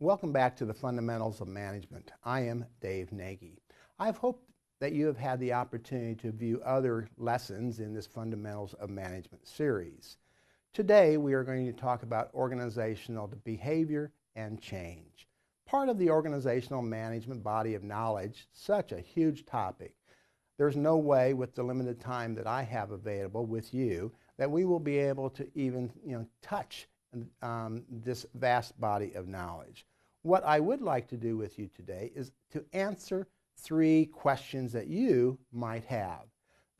Welcome back to the Fundamentals of Management. I am Dave Nagy. I've hoped that you have had the opportunity to view other lessons in this Fundamentals of Management series. Today we are going to talk about organizational behavior and change. Part of the organizational management body of knowledge, such a huge topic. There's no way with the limited time that I have available with you that we will be able to even touch this vast body of knowledge. What I would like to do with you today is to answer 3 questions that you might have.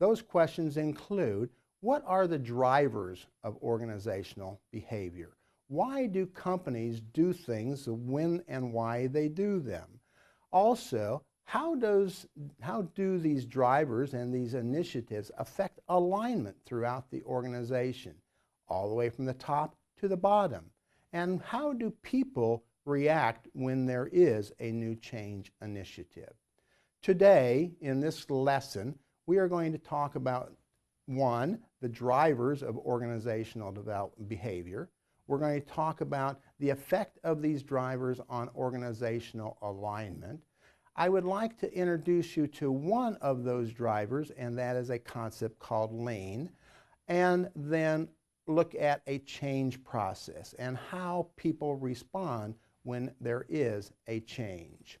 Those questions include, what are the drivers of organizational behavior? Why do companies do things, when and why they do them? Also, how do these drivers and these initiatives affect alignment throughout the organization, all the way from the top to the bottom? And how do people react when there is a new change initiative? Today, in this lesson, we are going to talk about 1, the drivers of organizational behavior. We're going to talk about the effect of these drivers on organizational alignment. I would like to introduce you to one of those drivers, and that is a concept called lean, and then look at a change process and how people respond when there is a change.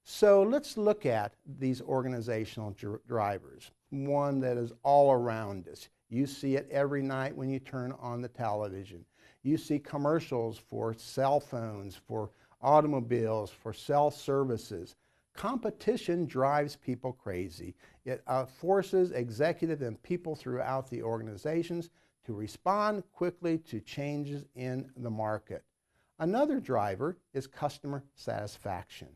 So let's look at these organizational drivers. One that is all around us. You see it every night when you turn on the television. You see commercials for cell phones, for automobiles, for cell services. Competition drives people crazy. It forces executives and people throughout the organizations to respond quickly to changes in the market. Another driver is customer satisfaction.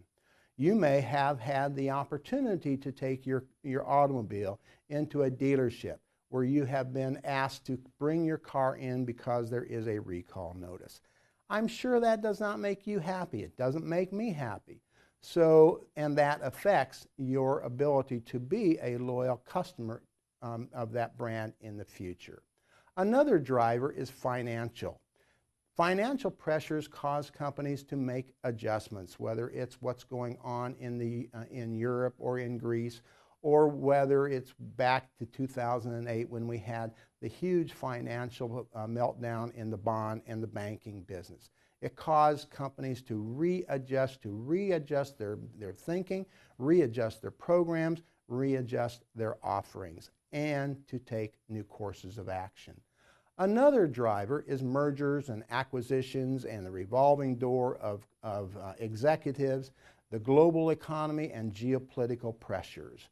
You may have had the opportunity to take your automobile into a dealership where you have been asked to bring your car in because there is a recall notice. I'm sure that does not make you happy. It doesn't make me happy. And that affects your ability to be a loyal customer of that brand in the future. Another driver is financial. Financial pressures cause companies to make adjustments, whether it's what's going on in Europe or in Greece, or whether it's back to 2008 when we had the huge financial meltdown in the bond and the banking business. It caused companies to readjust their thinking, readjust their programs, readjust their offerings, and to take new courses of action. Another driver is mergers and acquisitions and the revolving door of executives, the global economy, and geopolitical pressures.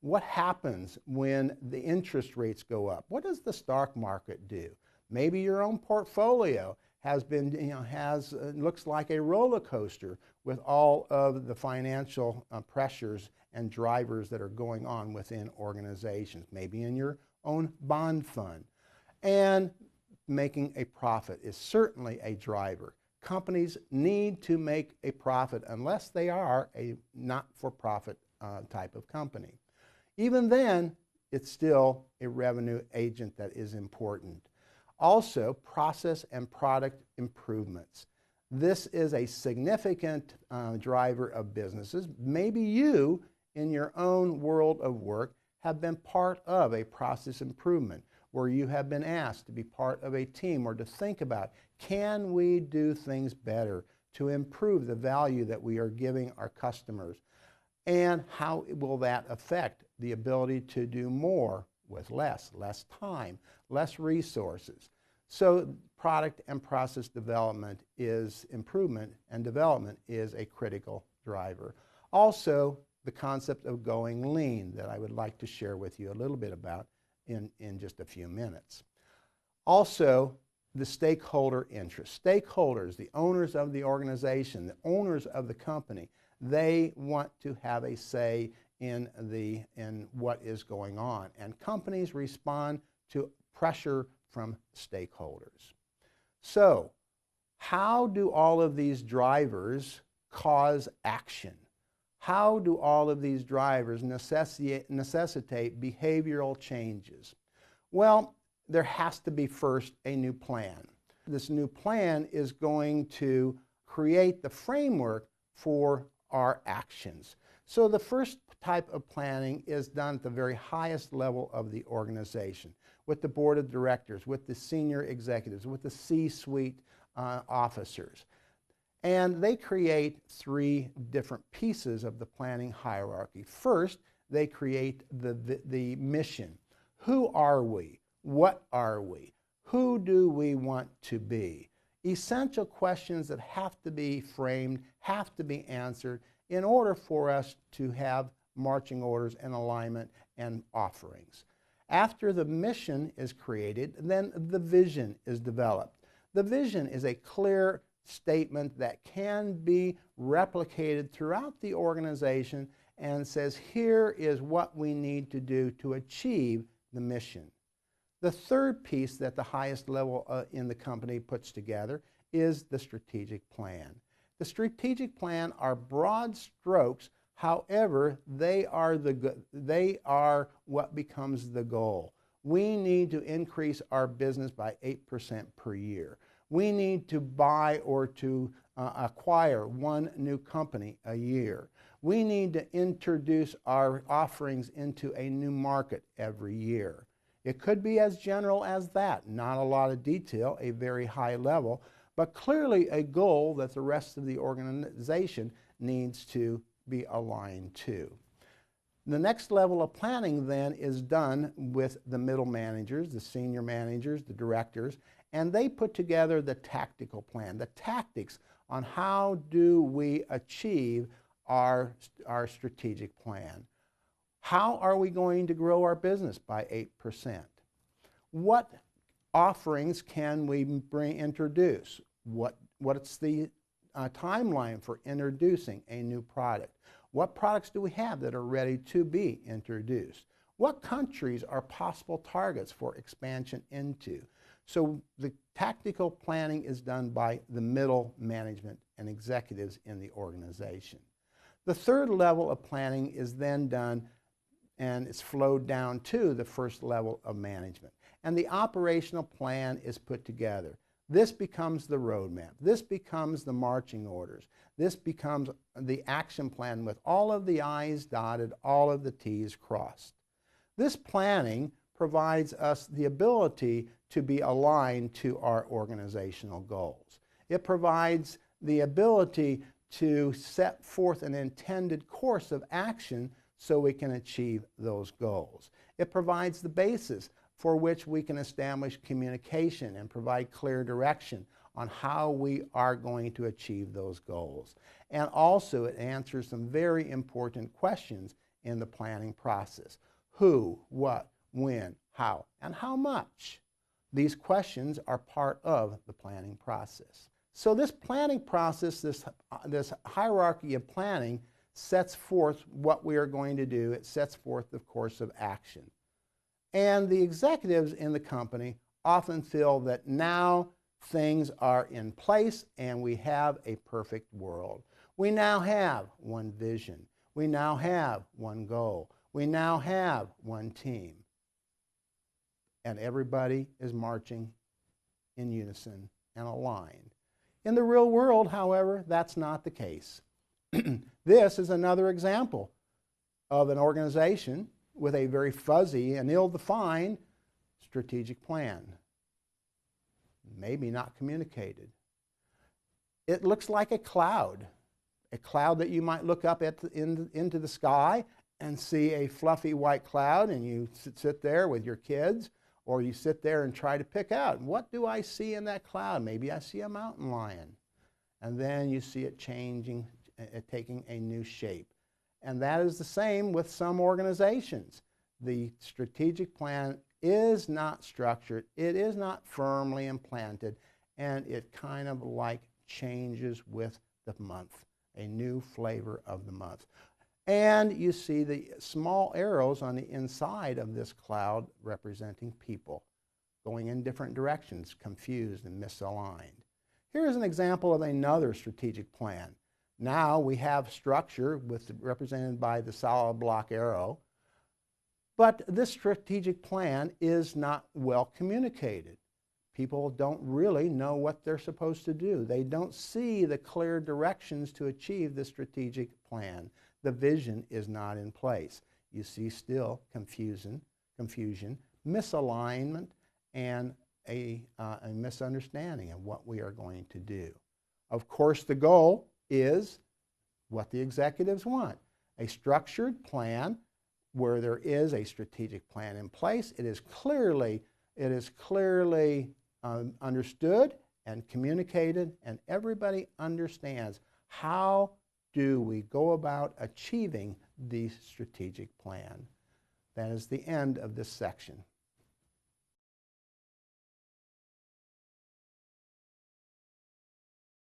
What happens when the interest rates go up? What does the stock market do? Maybe your own portfolio has been, looks like a roller coaster with all of the financial pressures and drivers that are going on within organizations, maybe in your own bond fund. And making a profit is certainly a driver. Companies need to make a profit unless they are a not-for-profit type of company. Even then, it's still a revenue agent that is important. Also, process and product improvements. This is a significant driver of businesses. Maybe you, in your own world of work, have been part of a process improvement where you have been asked to be part of a team or to think about, can we do things better to improve the value that we are giving our customers? And how will that affect the ability to do more with less time, less resources? So product and process development is improvement, and development is a critical driver. Also, the concept of going lean that I would like to share with you a little bit about in just a few minutes. Also, the stakeholder interest. Stakeholders, the owners of the organization, the owners of the company, they want to have a say in what is going on. And companies respond to pressure from stakeholders. So, how do all of these drivers cause action? How do all of these drivers necessitate behavioral changes? Well, there has to be first a new plan. This new plan is going to create the framework for our actions. So the first type of planning is done at the very highest level of the organization, with the board of directors, with the senior executives, with the C-suite officers. And they create three different pieces of the planning hierarchy. First, they create the mission. Who are we? What are we? Who do we want to be? Essential questions that have to be framed, have to be answered in order for us to have marching orders and alignment and offerings. After the mission is created, then the vision is developed. The vision is a clear statement that can be replicated throughout the organization and says, here is what we need to do to achieve the mission. The third piece that the highest level in the company puts together is the strategic plan. The strategic plan are broad strokes, however, they are what becomes the goal. We need to increase our business by 8% per year. We need to buy or to acquire one new company a year. We need to introduce our offerings into a new market every year. It could be as general as that, not a lot of detail, a very high level, but clearly a goal that the rest of the organization needs to be aligned to. The next level of planning then is done with the middle managers, the senior managers, the directors, and they put together the tactical plan, the tactics on how do we achieve our strategic plan. How are we going to grow our business by 8%? What offerings can we introduce? What's the timeline for introducing a new product? What products do we have that are ready to be introduced? What countries are possible targets for expansion into? So the tactical planning is done by the middle management and executives in the organization. The third level of planning is then done and it's flowed down to the first level of management. And the operational plan is put together. This becomes the roadmap. This becomes the marching orders. This becomes the action plan with all of the I's dotted, all of the T's crossed. This planning provides us the ability to be aligned to our organizational goals. It provides the ability to set forth an intended course of action so we can achieve those goals. It provides the basis for which we can establish communication and provide clear direction on how we are going to achieve those goals. And also it answers some very important questions in the planning process. Who, what, when, how, and how much? These questions are part of the planning process. So this planning process, this hierarchy of planning, sets forth what we are going to do. It sets forth the course of action. And the executives in the company often feel that now things are in place and we have a perfect world. We now have one vision. We now have one goal. We now have one team. And everybody is marching in unison and aligned. In the real world, however, that's not the case. This is another example of an organization with a very fuzzy and ill-defined strategic plan. Maybe not communicated. It looks like a cloud that you might look up into the sky and see a fluffy white cloud, and you sit there with your kids, or you sit there and try to pick out, what do I see in that cloud? Maybe I see a mountain lion. And then you see it changing, taking a new shape. And that is the same with some organizations. The strategic plan is not structured, it is not firmly implanted, and it kind of like changes with the month, a new flavor of the month. And you see the small arrows on the inside of this cloud representing people going in different directions, confused and misaligned. Here is an example of another strategic plan. Now we have structure represented by the solid block arrow, but this strategic plan is not well communicated. People don't really know what they're supposed to do. They don't see the clear directions to achieve the strategic plan. The vision is not in place. You see still confusion, misalignment, and a misunderstanding of what we are going to do. Of course, the goal is what the executives want: a structured plan where there is a strategic plan in place. It is clearly understood and communicated, and everybody understands how do we go about achieving the strategic plan. That is the end of this section.